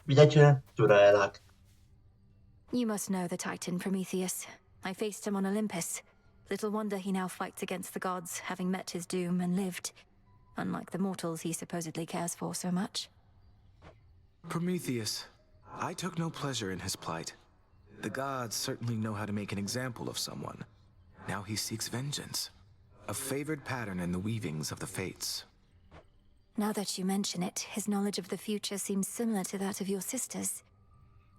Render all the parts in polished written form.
Witajcie, której. You must know the Titan Prometheus. I faced him on Olympus. Little wonder he now fights against the gods, having met his doom and lived. Unlike the mortals he supposedly cares for so much. Prometheus. I took no pleasure in his plight. The gods certainly know how to make an example of someone. Now he seeks vengeance. A favored pattern in the weavings of the fates. Now that you mention it, his knowledge of the future seems similar to that of your sisters.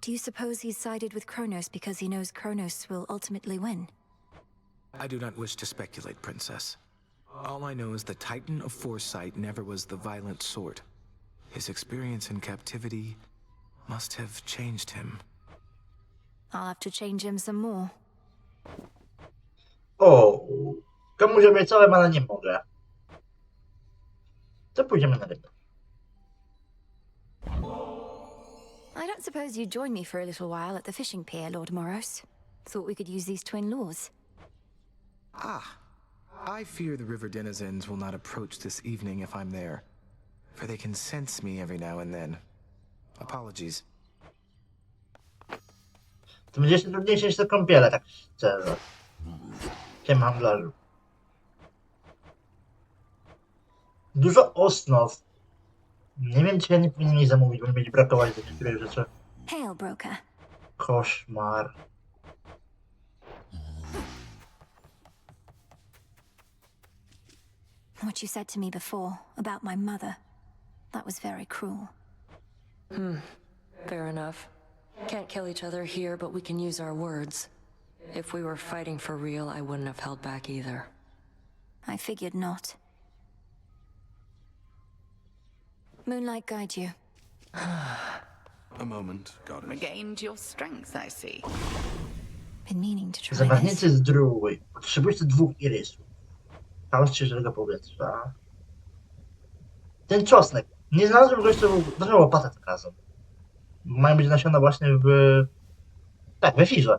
Do you suppose he's sided with Kronos because he knows Kronos will ultimately win? I do not wish to speculate, Princess. All I know is the Titan of foresight never was the violent sort. His experience in captivity must have changed him. I'll have to change him some more. O, komuś obiecałem, ale nie mogę. To pójdziemy na rybę. I don't suppose you'd join me for a little while at the fishing pier, Lord Moros. Thought we could use these twin laws. Ah, I fear the river denizens will not approach this evening if I'm there, for they can sense me every now and then. Apologies. To będzie jeszcze trudniejsze niż te kąpiele, tak szczerze. Tym handlarzu. Dużo osnów. Nie wiem, czy ja nie powinien jej zamówić, bo mi będzie brakować do niektórych rzeczy. Hail, broker. Koszmar. What you said to me before about my mother, that was very cruel. Fair enough. Can't kill each other here, but we can use our words. If we were fighting for real, I wouldn't have held back either. I figured not. Moonlight guide you. A moment, goddess. Regained your strength, I see. Been meaning to try this. Zawarnięcie z drugiej. Potrzebujecie 2 irysów. Chaos świeżego powietrza. Ten czosnek. Nie znalazłem go jeszcze w łopatę tym razem. Mają być nasiona właśnie w... Tak, w efirze.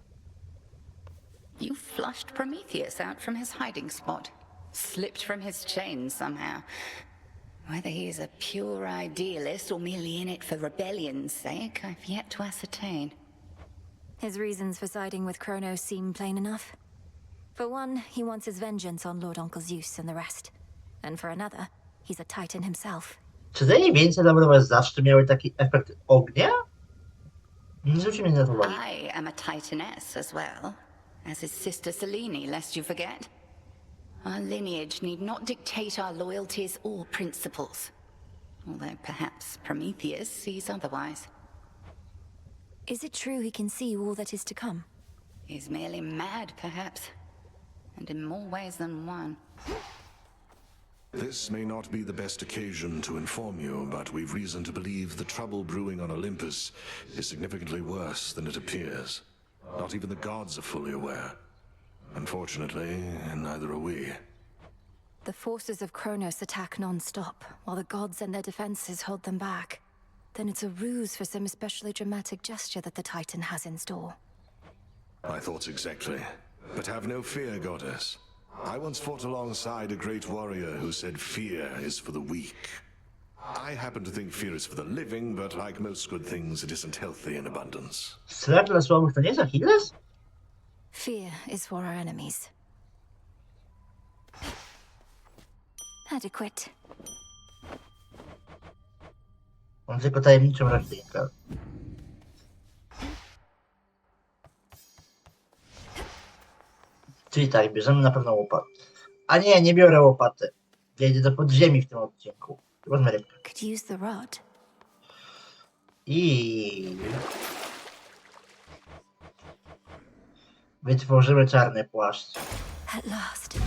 You flushed Prometheus out from his hiding spot. Slipped from his chains somehow. Whether he is a pure idealist or merely in it for rebellion's sake, I've yet to ascertain. His reasons for siding with Kronos seem plain enough. For one, he wants his vengeance on Lord Uncle Zeus and the rest. And for another, he's a Titan himself. Czy te jeńce laborowe zawsze miały taki efekt ognia? Nie zwróćcie mnie na to uwagi. I am a Titaness as well, as his sister Selene, lest you forget. Our lineage need not dictate our loyalties or principles. Although perhaps Prometheus sees otherwise. Is it true he can see all that is to come? He's merely mad, perhaps. And in more ways than one. This may not be the best occasion to inform you, but we've reason to believe the trouble brewing on Olympus is significantly worse than it appears. Not even the gods are fully aware. Unfortunately, neither are we. The forces of Kronos attack non-stop, while the gods and their defenses hold them back. Then it's a ruse for some especially dramatic gesture that the Titan has in store. My thoughts exactly. But have no fear, goddess. I once fought alongside a great warrior who said fear is for the weak. I happen to think fear is for the living, but like most good things, it isn't healthy in abundance. Strach dla słabych to nie jest Achilles? Fear is for our enemies. Adequate. Mam tylko tajemniczą rakietkę. Czyli tak, bierzemy na pewno łopatę. A nie, nie biorę łopaty. Ja idę do podziemi w tym odcinku. Wezmę rybkę. Could use the rod. I... wytworzymy czarny płaszcz. At last.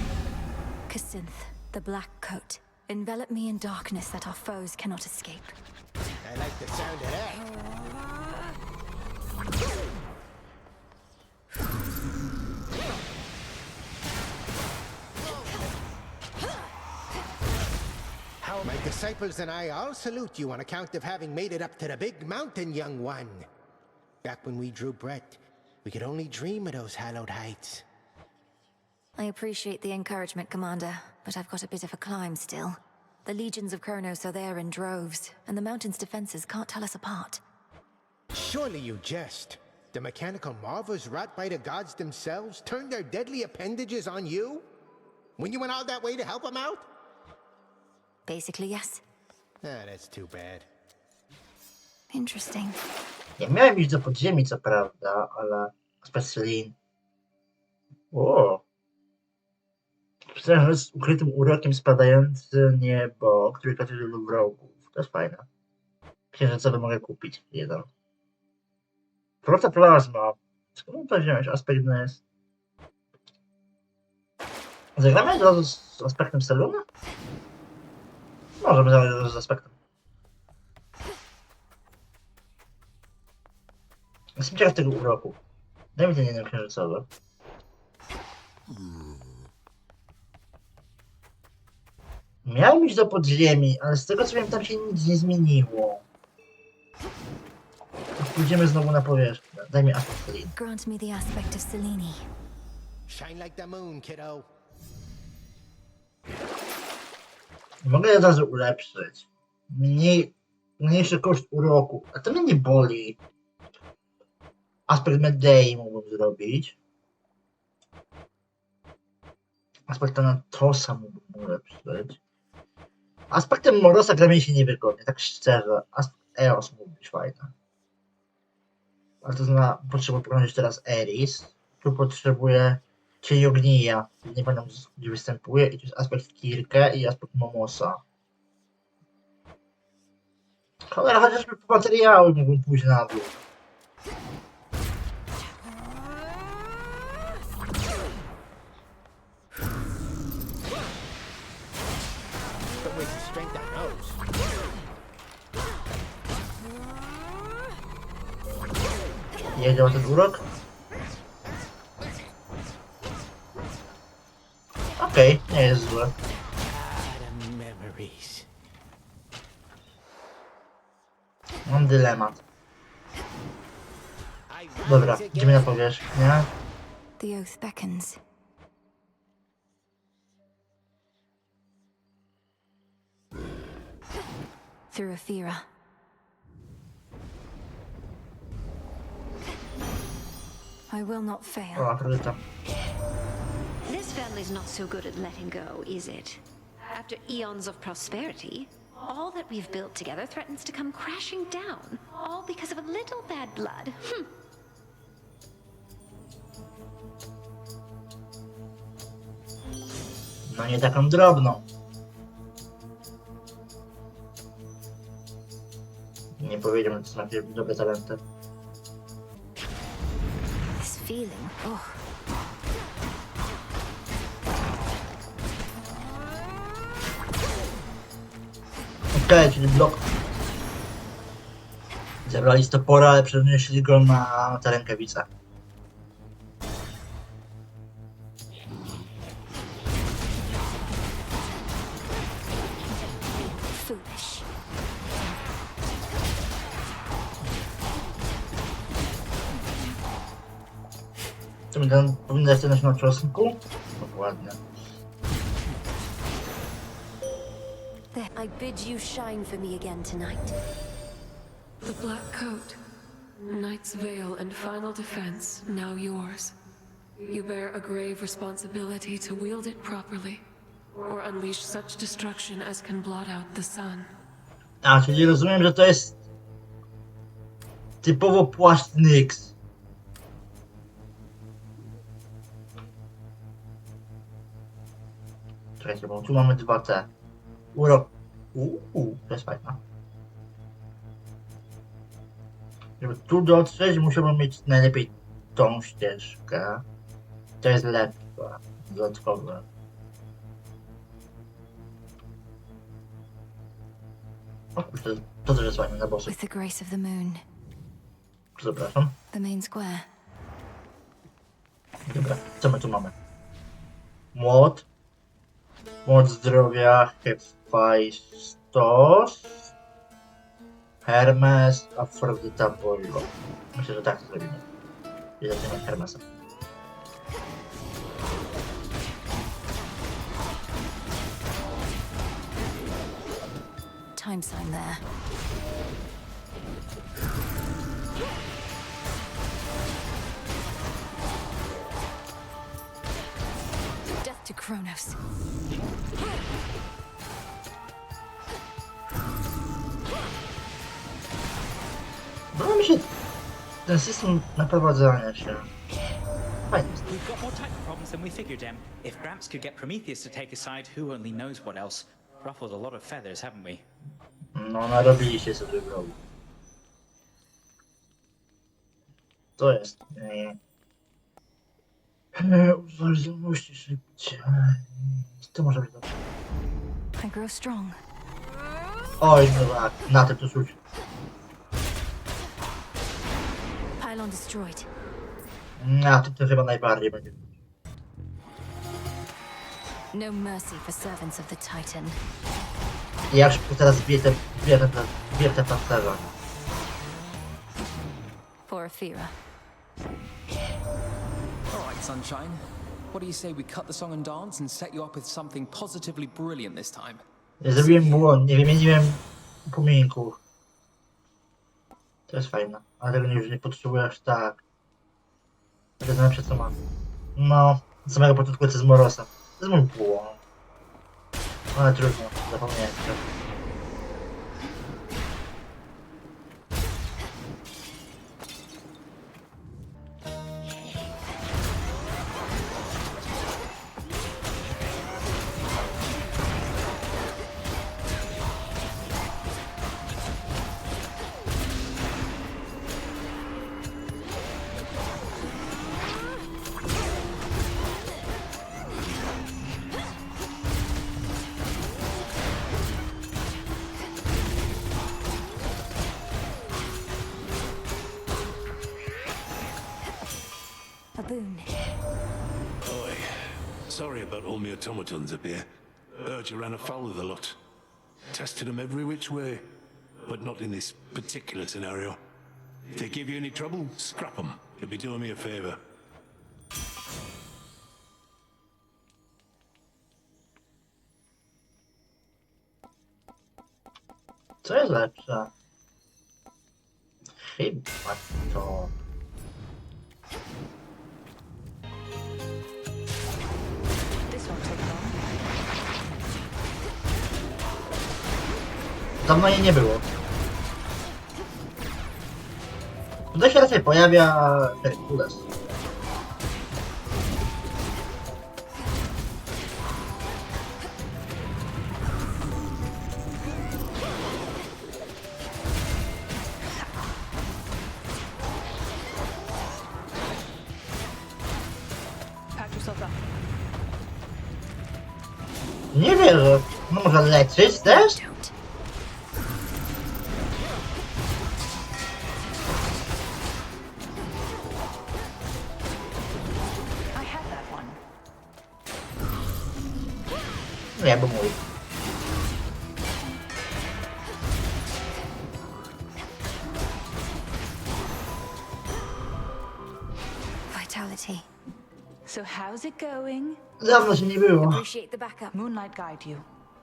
Kasynth, the black coat. Envelop me in darkness that our foes cannot escape. I like the sound of that. My disciples and I all salute you on account of having made it up to the big mountain, young one. Back when we drew breath, we could only dream of those hallowed heights. I appreciate the encouragement, Commander, but I've got a bit of a climb still. The legions of Kronos are there in droves, and the mountain's defenses can't tell us apart. Surely you jest. The mechanical marvels wrought by the gods themselves turned their deadly appendages on you? When you went all that way to help them out? Basically, yes. Ah, that's too bad. Interesting. Nie miałem iść do podziemi, co prawda, ale... Specjalin. O. Myślałem, że z ukrytym urokiem spadające niebo, który każe wielu wrogów. To jest fajne. Księżycowy mogę kupić. Jeden. Prosta plazma. Skąd to wziąć? Aspekt jest. Zagramy od razu z aspektem salonu? Możemy zagrać od razu z aspektem. Jestem ciekaw tego uroku. Daj mi ten jeden księżycowy. Miałem iść do podziemi, ale z tego co wiem, tam się nic nie zmieniło. Pójdziemy znowu na powierzchnię. Daj mi aspekt Selene. Grant me the aspect of Selene. Shine like the moon, kiddo. Mogę je od razu ulepszyć. Mniejszy koszt uroku. A to mnie nie boli. Aspekt Medei mógłbym zrobić. Aspekt Anatosa mógłbym ulepszyć. Aspektem Morosa gra mi się nie wygodnie, tak szczerze. Aspekt Eos mógł być fajny. Ale to potrzebuję pokonać teraz Eris. Tu potrzebuję Cieniognija. Nie pamiętam gdzie występuje. I tu jest aspekt Kirke i aspekt Momosa. Cholera, chociażby po materiały mógłbym pójść na dół. But with the strength that knows. Jedzie o ten urok? Okej, nie jest złe. The memories. Mam dylemat. Dobra, idziemy na powierzchnię. The oath beckons. Through Aphira. I will not fail. O, akryta. This family's not so good at letting go, is it? After eons of prosperity, all that we've built together threatens to come crashing down, all because of a little bad blood. No nie taką drobną. Nie powiedziałem, że to są jakieś dobre talenty. This feeling. Oh. Okej, czyli blok. Zabrali z topora, ale przenieśli go na te rękawice. Foolish. To mi powinno dać na czosnku? Dokładnie. There. I bid you shine for me again tonight. The black coat, knight's veil and final defense, now yours. You bear a grave responsibility to wield it properly, or unleash such destruction as can blot out the sun. A, czyli rozumiem, że to jest typowo płaszcz Nyx. Czekajcie, bo tu mamy 2T. Urok. To jest fajne. Żeby tu dotrzeć, musiałbym mieć najlepiej tą ścieżkę. To jest lepsze. Dodatkowe. O kurczę, to też jest fajne na bossy. With the grace of the moon. Przepraszam. The main square. Dobra, co my tu mamy? Młot. Młot zdrowia, Hephaistos, Hermes, Afrodyta, Apollo. Myślę, że tak to zrobimy. I zaczniemy od Hermesa. Time sign there. Kronos. Podoba mi się ten system naprowadzania się. Fajnie jest. We've got more Titan problems than we figured, Em. If Gramps could get Prometheus to take a side, who only knows what else? Ruffled a lot of feathers, haven't we? No, narobiliście sobie wrogu. To jest. Uzależnioności szybciej. To może być dobrze. I grow strong. Oj, no tak, na tym to rzuć. Pylon destroyed. Na tym to chyba najbardziej będzie. No mercy for servants of the Titan. I jak szybko teraz bije te pancerze. For Aphira. Alright, Sunshine. What do you say we cut the song and dance and set you up with something positively brilliant this time? Ja zrobiłem błąd, nie wymieniłem upominków. To jest fajne, ale tego już nie potrzebuję aż tak. To jest najlepsze co mam. No, od samego początku to jest Morosa. To jest mój błąd. Ale trudno, zapomniałem. A boon. Oi. Sorry about all my automatons up here. Heard you ran afoul of the lot. Tested them every which way, but not in this particular scenario. If they give you any trouble, scrap them. You'll be doing me a favor. Co jest lepsze? Chyba to... Dawno jej nie było. Tutaj się raczej pojawia Herkules. Nie wierzę. No może leczyć też? Nie, bo mój. Vitality. So how's it going? Dawno się nie było. Appreciate the backup. Moonlight guide you.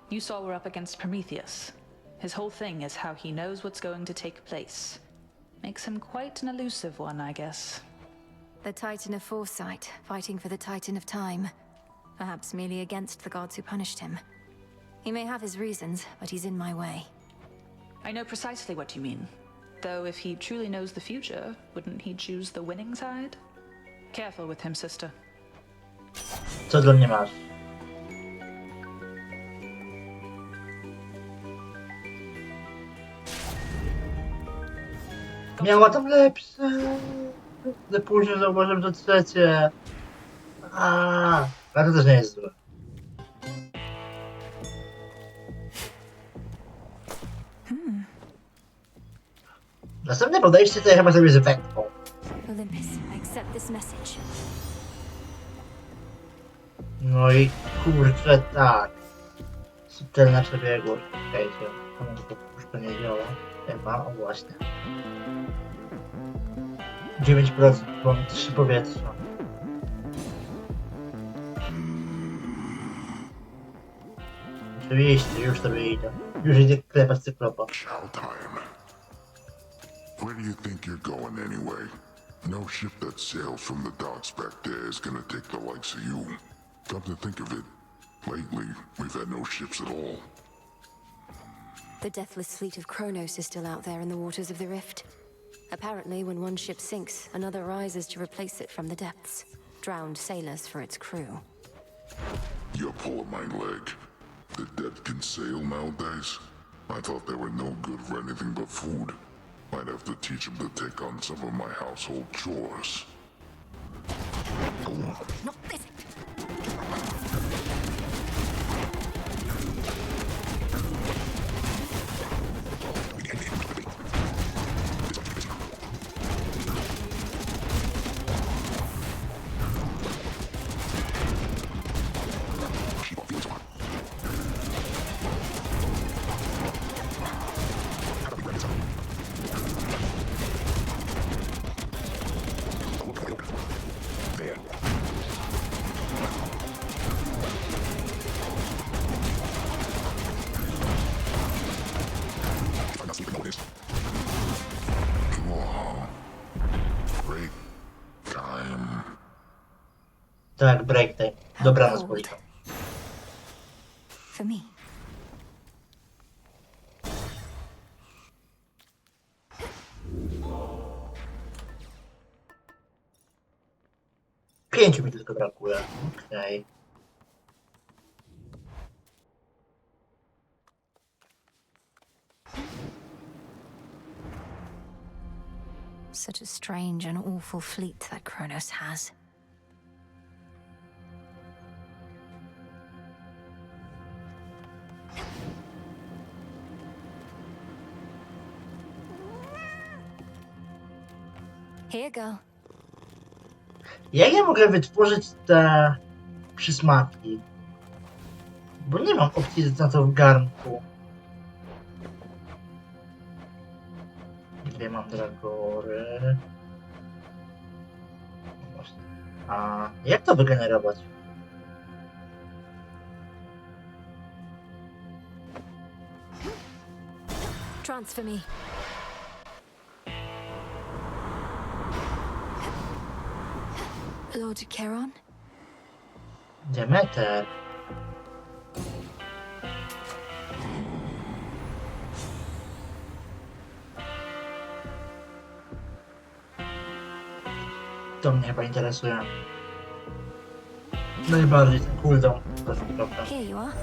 You saw we're up against Prometheus. His whole thing is how he knows what's going to take place. Makes him quite an elusive one, I guess. The Titan of Foresight, fighting for the Titan of Time. Perhaps merely against the gods who punished him. He may have his reasons, but he's in my way. I know precisely what you mean. Though if he truly knows the future, wouldn't he choose the winning side? Careful with him, sister. Co dla mnie masz? Miała tam lepsze. Ale później zauważyłem, że trzecie. Ale to też nie jest złe. Następne podejście to ja chyba zrobię z wędką. Olympus, I accept this message. No i kurczę, tak. Subtelna przebiegłość. Czekajcie, to może to puszka nie działa. Chyba, o właśnie. 9%, bo mam 3 powietrza. Oczywiście, już sobie idę. Już idę klepać cyklopa. Where do you think you're going anyway? No ship that sails from the docks back there is gonna take the likes of you. Come to think of it, Lately, we've had no ships at all. The deathless fleet of Kronos is still out there in the waters of the Rift. Apparently, when one ship sinks, another rises to replace it from the depths. Drowned sailors for its crew. You're pulling my leg. The dead can sail nowadays? I thought they were no good for anything but food. Might have to teach them to take on some of my household chores. Not this! Tak, break time. Dobranoc, Polito. For me. Pięciu mi tylko brakuje. Okej. Such a strange and awful fleet that Kronos has. Here, girl. Jak ja mogę wytworzyć te przysmaki? Bo nie mam opcji na to w garnku. Gdzie mam dragory? Właśnie. A jak to wygenerować? Transfer me. Lord Charon? Demeter. To mnie chyba interesuje. Najbardziej ten cooldown. Here you are.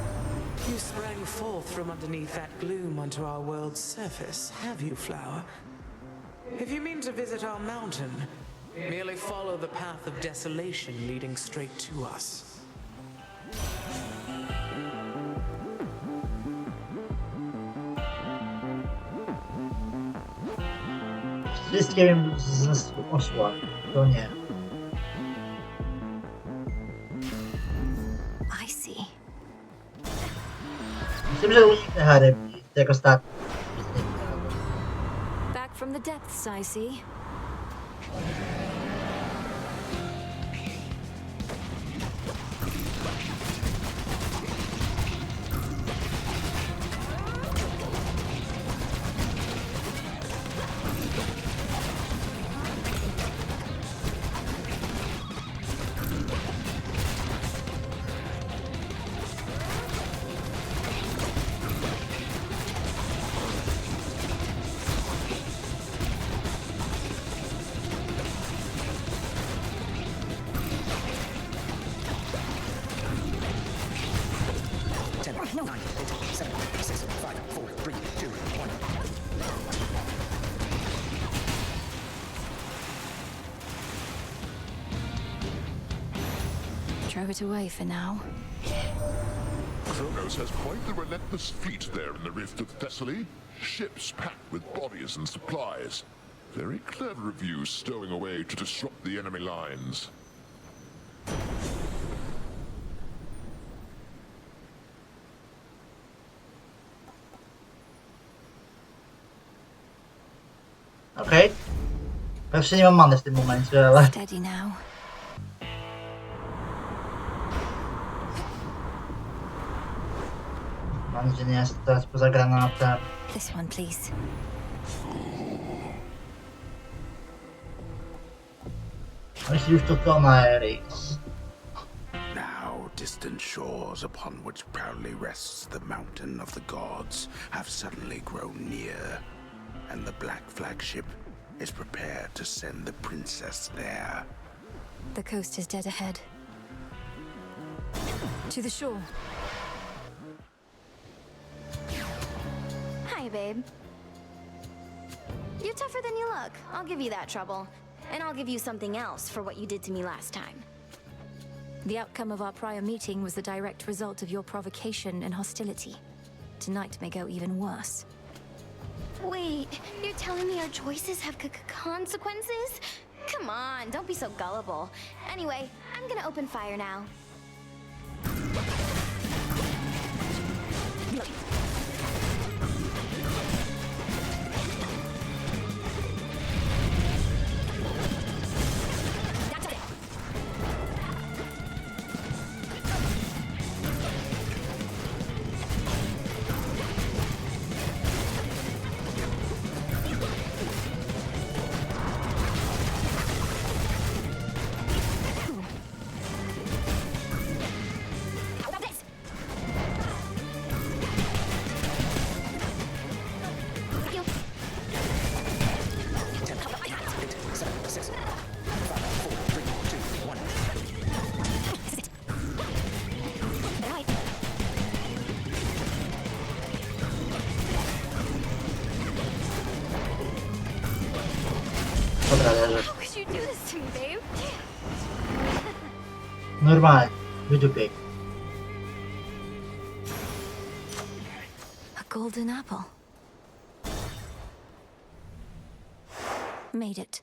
You sprang forth from underneath that gloom onto our world's surface, have you, Flower? If you mean to visit our mountain, merely follow the path of desolation leading straight to us. Wszystkie wiem z osła. To nie. I see. Myślę, że uniknę Harry jak ostatni. Back from the depths, I see. Throw it away for now. Kronos has quite the relentless fleet there in the Rift of Thessaly. Ships packed with bodies and supplies. Very clever of you stowing away to disrupt the enemy lines. Okej. Pewnie nie mam many w tym momencie, ale... Steady now. Mam nadzieję, że nie jest teraz poza granatem. This one, please. Jeśli już to na Eris. Now distant shores upon which proudly rests the mountain of the gods have suddenly grown near, and the black flagship is prepared to send the princess there. The coast is dead ahead. To the shore. Hi, babe. You're tougher than you look. I'll give you that trouble. And I'll give you something else for what you did to me last time. The outcome of our prior meeting was the direct result of your provocation and hostility. Tonight may go even worse. Wait, you're telling me our choices have consequences? Come on, don't be so gullible. Anyway, I'm gonna open fire now. Dobra, leży. How could you do this to me, babe? Normalnie. Wydupiej. A golden apple. Made it.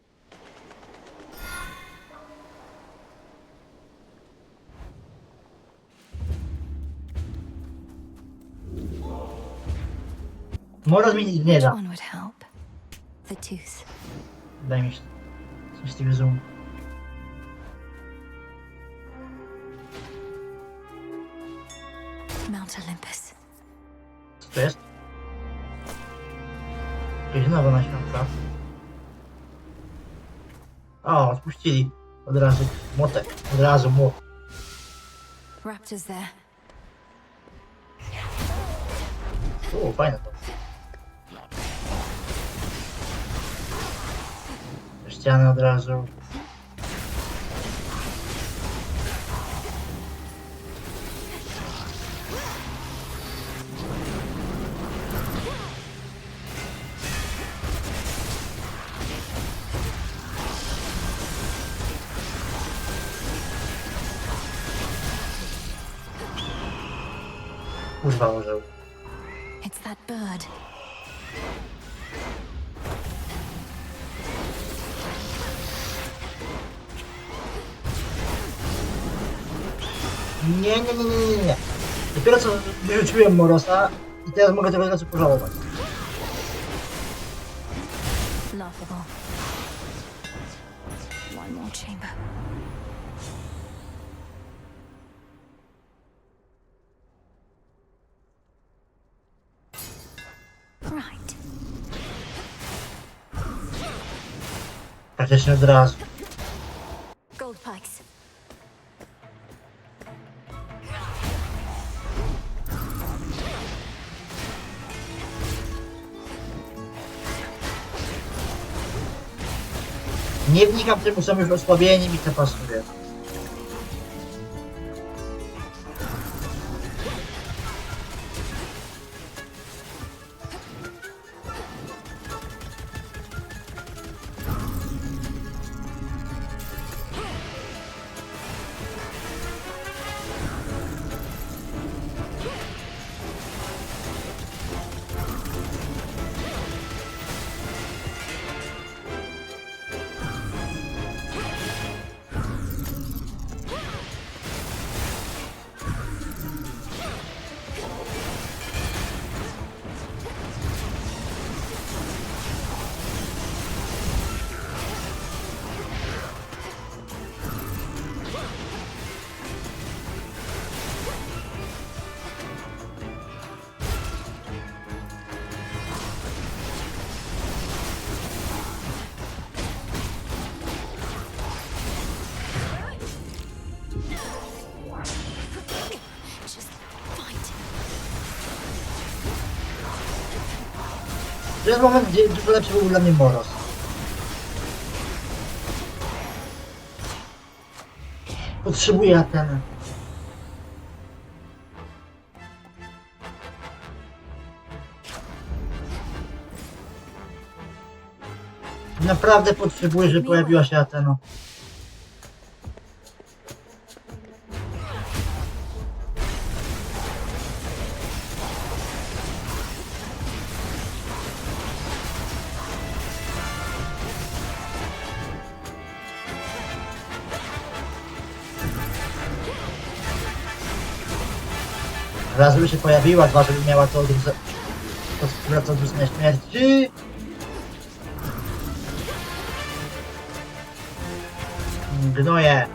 Może zmienić nie Which da. one would help? The tooth. Daj mi się. Coś z tym zoom. Mount Olympus. Co to jest? Jakieś nowe na święta. O, odpuścili. Od razu młotek. Od razu młot. Raptors there. O, fajne to. Ściany od razu. Kurwa, użył. It's that bird. Nie. Dopiero co wyrzuciłem Morosa i teraz mogę tego razu pożałować. Laughable. One more chamber. Right. Praktycznie od razu. Gold pikes. Nie wnikam, czemu są już osłabieni, mi to pasuje. To jest moment, gdzie dużo lepszy był dla mnie Moros. Potrzebuję Atenę. Naprawdę potrzebuję, żeby pojawiła się Atena. Raz, żeby się pojawiła, dwa, żeby miała to odwrócenie śmierci. Gnoje.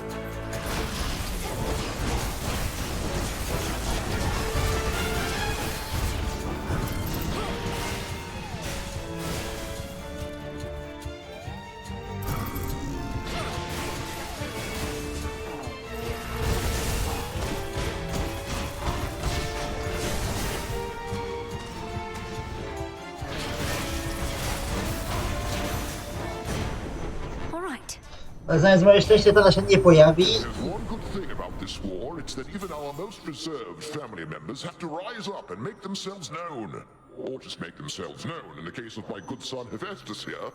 Znając moje szczęście, to się nie pojawi. There's one good thing about this war, it's that even our most reserved family members have to rise up and make themselves known. Or just make themselves known, in the case of my good son Hephaestus here.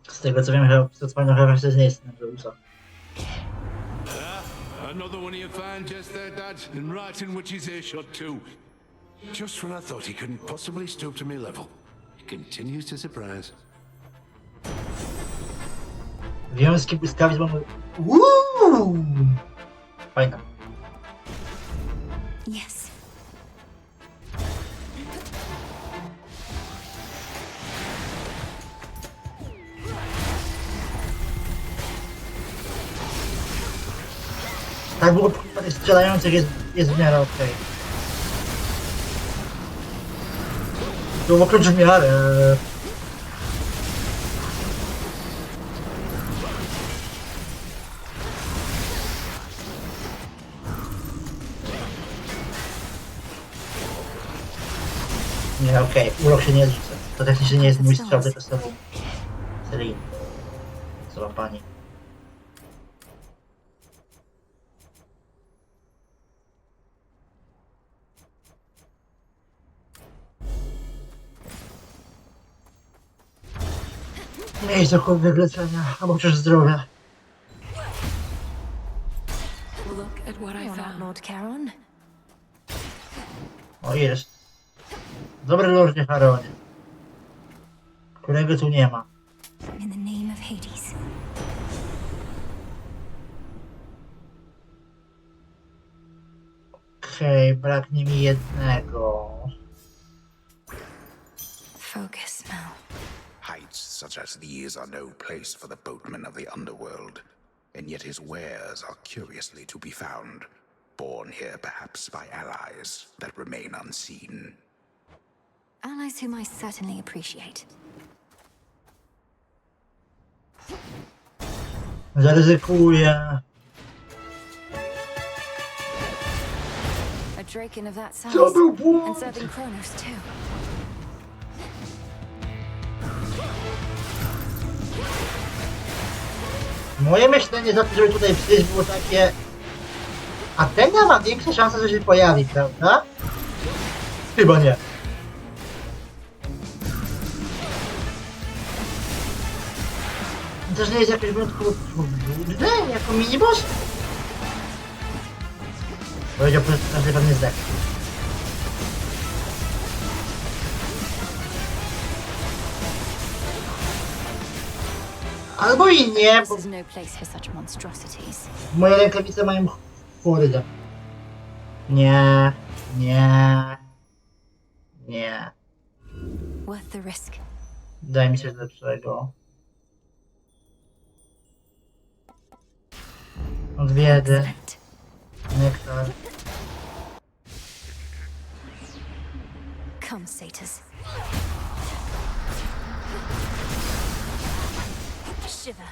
Z tego co wiem, to panią Hephaestus nie jest Zagreusa. Another one of your fine jest there, Dad, and right in which he's earshot too. Just when I thought he couldn't possibly stoop to me level, he continues to surprise. Wiązki błyskawic mamy... Fajna. Yes. Tak było tych strzelających jest w miarę okej. To było klucz w miarę. Nie, okej, urok się nie zrzuca. To technicznie nie jest mój strzał, tylko seryjny. Złapanie. Miej cokolwiek leczenia, albo chociaż zdrowia. Look at what I found. Lord Charon. O, jest. Dobry Lordzie Charonie. Którego tu nie ma. In the name of Hades. Okej, braknie mi jednego. Focus now. Heights such as these are no place for the boatmen of the underworld, and yet his wares are curiously to be found, born here perhaps by allies that remain unseen. Allies whom I certainly appreciate. Zaryzykuję. A Draken of that size. To był błąd. And serving Kronos too. Moje myślenie za to, żeby tutaj przyjść, było takie... Atena ma większe szanse, że się pojawi, prawda? Chyba nie. Też nie jest jakoś wyjątkowo trudne, jako miniboss. Powiedział, że pewnie zdech. Albo i nie, bo This is no place for such monstrosities. moje rękawice mają chłorydę. Nie, nie, nie. Worth the risk. Daj mi coś lepszego. Od biedy. Nektar. Come, satyrs. Shiver.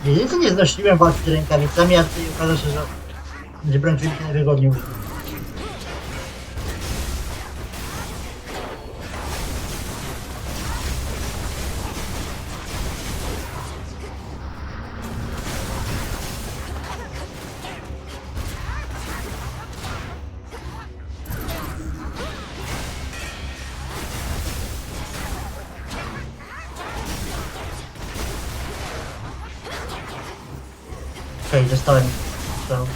Jedynie nie znosiłem walki rękawicami, a tutaj okaże się, że będzie broń trójki najwygodniej użyć. Okej, dostałem strzał.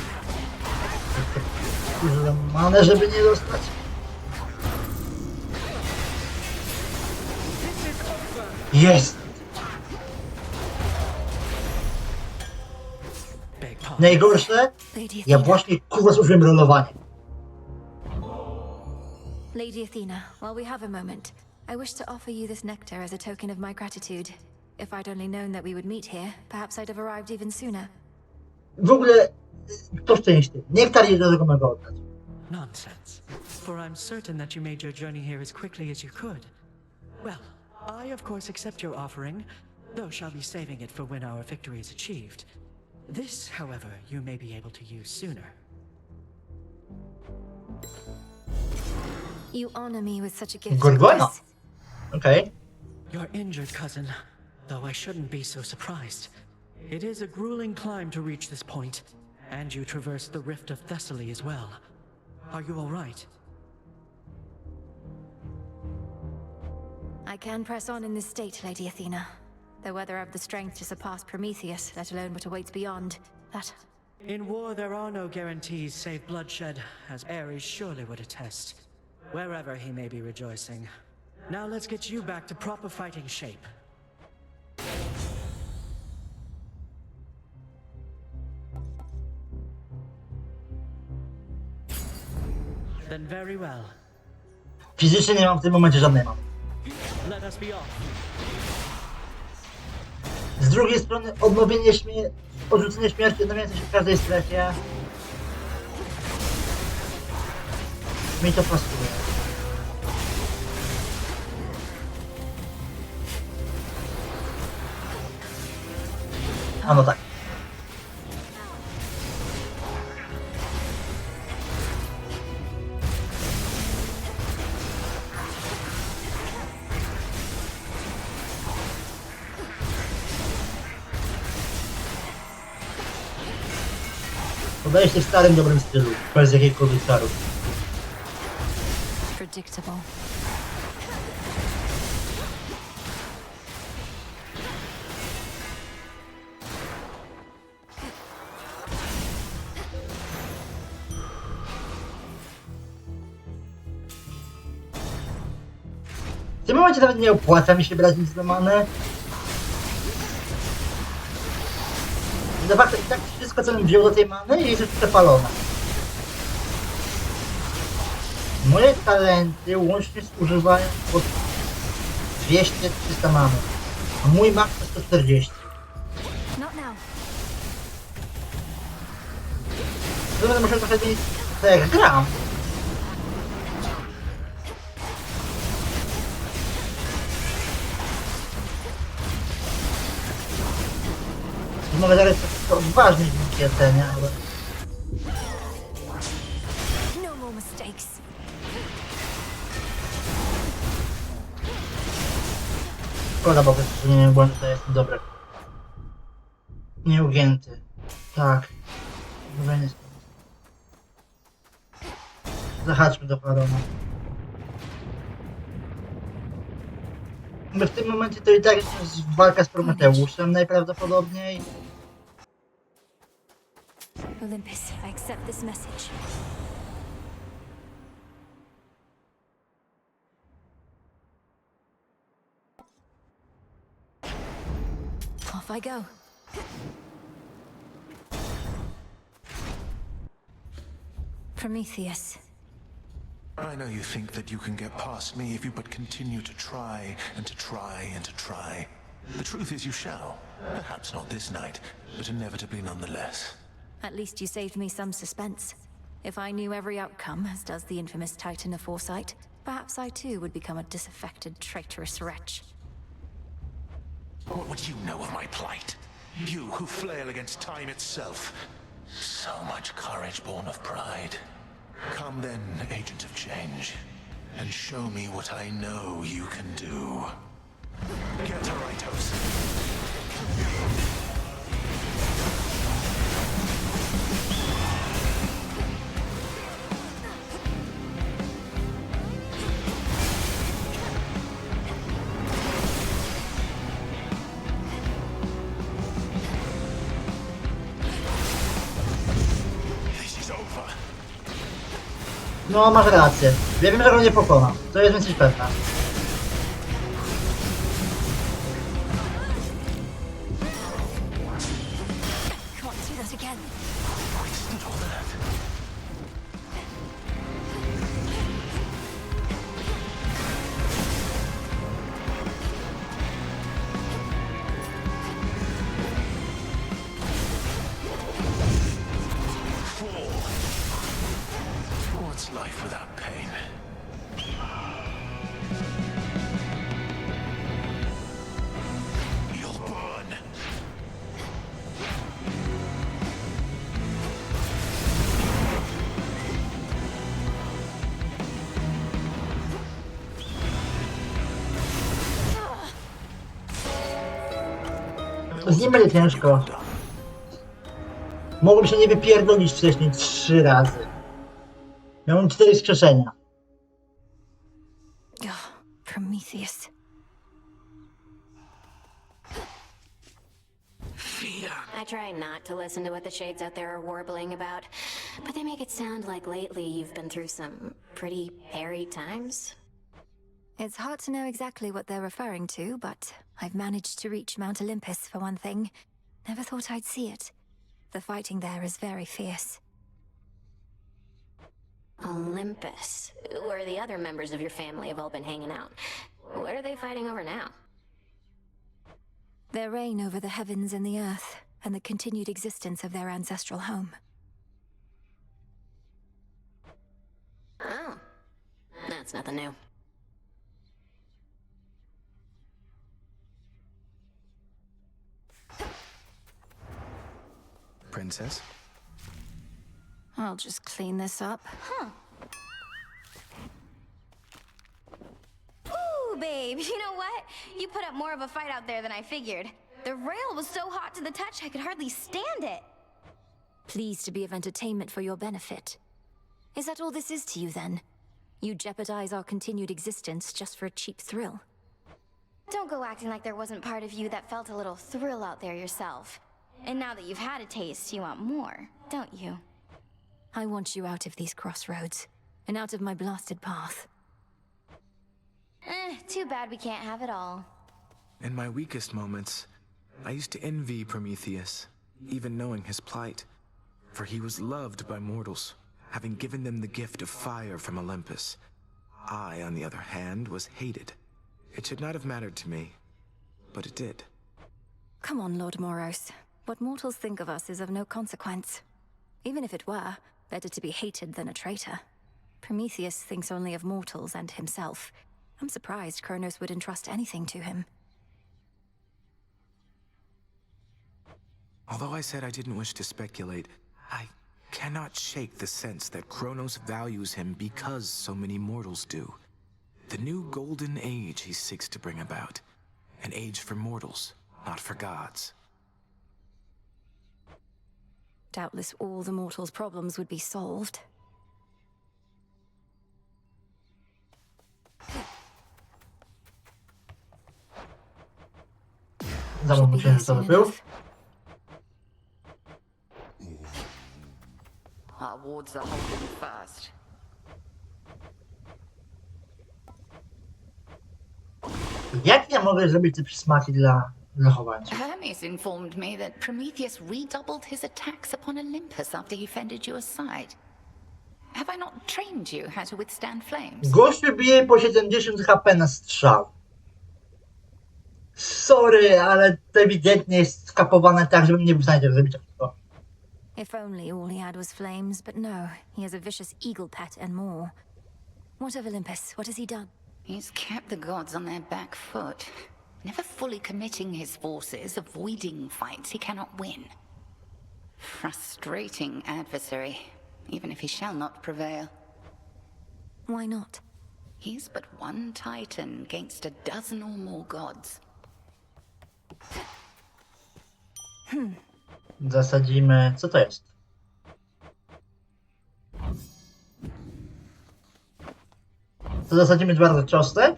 Użyłem manę, żeby nie dostać. Jest! Najgorsze? Ja właśnie kurwa zużyłem rolowanie. Lady Athena, while we have a moment, I wish to offer you this nectar as a token of my gratitude. If I'd only known that we would meet here, perhaps I'd have arrived even sooner. W ogóle to szczęście. Nektar jest do tego mogę oddać. Nonsense. For I'm certain that you made your journey here as quickly as you could. Well, I of course accept your offering, though shall be saving it for when our victory is achieved. This, however, you may be able to use sooner. You honor me with such a gift. Gorgona. Okay. Your injured cousin, though I shouldn't be so surprised. It is a grueling climb to reach this point, and you traversed the Rift of Thessaly as well. Are you all right? I can press on in this state, Lady Athena. Though whether I've the strength to surpass Prometheus, let alone what awaits beyond, that... In war there are no guarantees save bloodshed, as Ares surely would attest, wherever he may be rejoicing. Now let's get you back to proper fighting shape. Then very well. Fizycznie nie mam w tym momencie żadnej mamy. Let us be off. Z drugiej strony odrzucenie śmierci odnawiające się w każdej strefie. Mi to pasuje. A no tak. Podaje się w starym, dobrym stylu, bez jakiejkolwiek czarów. Predictable. W tym momencie nawet nie opłaca mi się brać nic do many. De facto i tak wszystko, co bym wziął do tej many, jest już przepalone. Moje talenty łącznie zużywają po 200-300 many. A mój max to 140. To będę musiał trochę zmienić to jak gram. Mogę zaraz to odważnie dzięki ocenie, ale... No more mistakes. Szkoda, bo że nie wiem, błędu to jest dobre. Nieugięty. Tak. Dobrze, nie. Zahaczmy do Farona. W tym momencie to i tak jest walka z Prometeuszem najprawdopodobniej. Olympus, I accept this message. Off I go. Prometheus. I know you think that you can get past me if you but continue to try and to try and to try. The truth is you shall. Perhaps not this night, but inevitably nonetheless. At least you saved me some suspense. If I knew every outcome, as does the infamous Titan of Foresight, perhaps I too would become a disaffected, traitorous wretch. What would you know of my plight? You who flail against time itself. So much courage born of pride. Come then, agent of change, and show me what I know you can do. Get a rightos. No, masz rację. Ja wiem, że go nie pokona. To jest więcej pewne. What's life without pain? You'll burn. Z nim będzie ciężko. Mogłem się nie wypierdolić wcześniej 3 razy. Miałem 4 wskrzeszenia. Prometheus. I try not to listen to what the shades out there are warbling about, but they make it sound like lately you've been through some pretty hairy times. It's hard to know exactly what they're referring to, but I've managed to reach Mount Olympus for one thing. Never thought I'd see it. The fighting there is very fierce. Olympus, where the other members of your family have all been hanging out. What are they fighting over now? Their reign over the heavens and the earth, and the continued existence of their ancestral home. Oh, that's nothing new. Princess? I'll just clean this up. Huh. Ooh, babe, you know what? You put up more of a fight out there than I figured. The rail was so hot to the touch I could hardly stand it. Pleased to be of entertainment for your benefit. Is that all this is to you, then? You jeopardize our continued existence just for a cheap thrill? Don't go acting like there wasn't part of you that felt a little thrill out there yourself. And now that you've had a taste, you want more, don't you? I want you out of these crossroads, and out of my blasted path. Too bad we can't have it all. In my weakest moments, I used to envy Prometheus, even knowing his plight. For he was loved by mortals, having given them the gift of fire from Olympus. I, on the other hand, was hated. It should not have mattered to me, but it did. Come on, Lord Moros. What mortals think of us is of no consequence. Even if it were, better to be hated than a traitor. Prometheus thinks only of mortals and himself. I'm surprised Kronos would entrust anything to him. Although I said I didn't wish to speculate, I cannot shake the sense that Kronos values him because so many mortals do. The new golden age he seeks to bring about. An age for mortals, not for gods. Doubtless all the mortals' problems would be solved. Zamówiłem, co to był. Our wards are holding fast. Jak ja mogę zrobić te przysmaki dla zachowańców? Hermes informed me that Prometheus redoubled his attacks upon Olympus after he fended you aside. Have I not trained you how to withstand flames? Gościu bije po 70 HP na strzał. Sorry, ale to ewidentnie jest skapowane tak, żeby mnie w stanie zrobić wszystko. If only all he had was flames, but no, he has a vicious eagle pet and more. What of Olympus? What has he done? He's kept the gods on their back foot. never fully committing his forces, avoiding fights he cannot win. Frustrating adversary, even if he shall not prevail. Why not? He's but one titan against a dozen or more gods. Zasadzimy... Co to jest? To zasadzimy dwa cząstek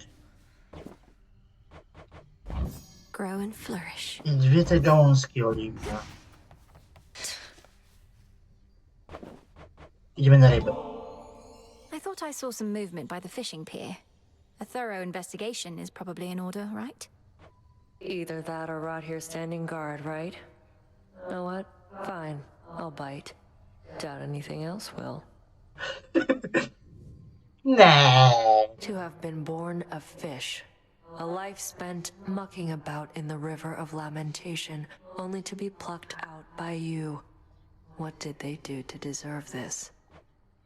Grow and flourish. i dwie te gałązki oliwia. Idziemy na rybę. I thought I saw some movement by the fishing pier. A thorough investigation is probably in order, right? Either that or rot here standing guard, right? Know what? Fine. I'll bite. Doubt anything else will. No. To have been born of fish. A life spent mucking about in the river of lamentation, only to be plucked out by you. What did they do to deserve this?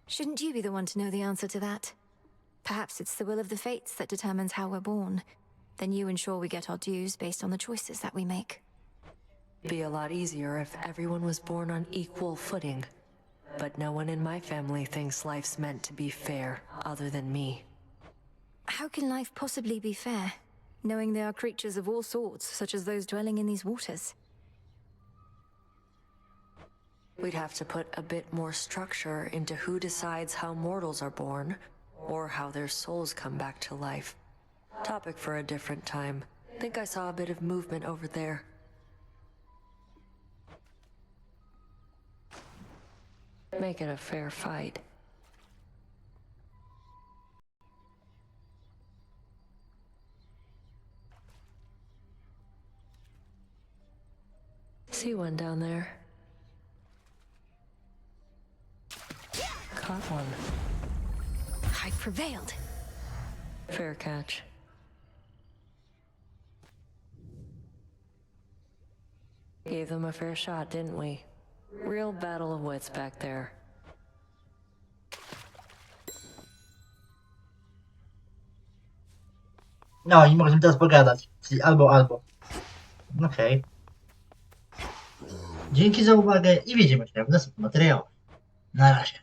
Shouldn't you be the one to know the answer to that? Perhaps it's the will of the fates that determines how we're born. Then you ensure we get our dues based on the choices that we make. Be a lot easier if everyone was born on equal footing. But no one in my family thinks life's meant to be fair, other than me. How can life possibly be fair, knowing there are creatures of all sorts, such as those dwelling in these waters? We'd have to put a bit more structure into who decides how mortals are born, or how their souls come back to life. Topic for a different time. Think I saw a bit of movement over there. Make it a fair fight. See one down there. Caught one. I prevailed. Fair catch. Gave them a fair shot, didn't we? Real battle of wits back there. No i możemy teraz pogadać. Czyli albo. Okej. Dzięki za uwagę i widzimy się w następnym materiale. Na razie.